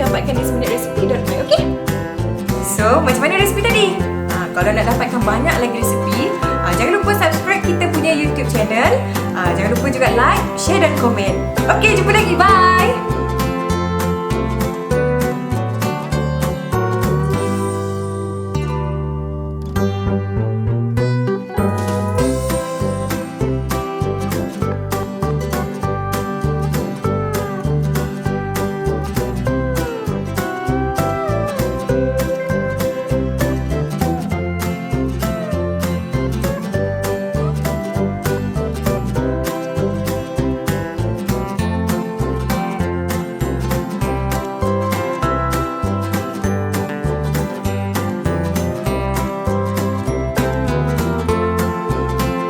dapatkan di seminitresepi.my. Okay? So, macam mana resepi tadi? Kalau nak dapatkan banyak lagi resepi, jangan lupa subscribe kita punya YouTube channel. Jangan lupa juga like, share dan komen. Okay, jumpa lagi. Bye!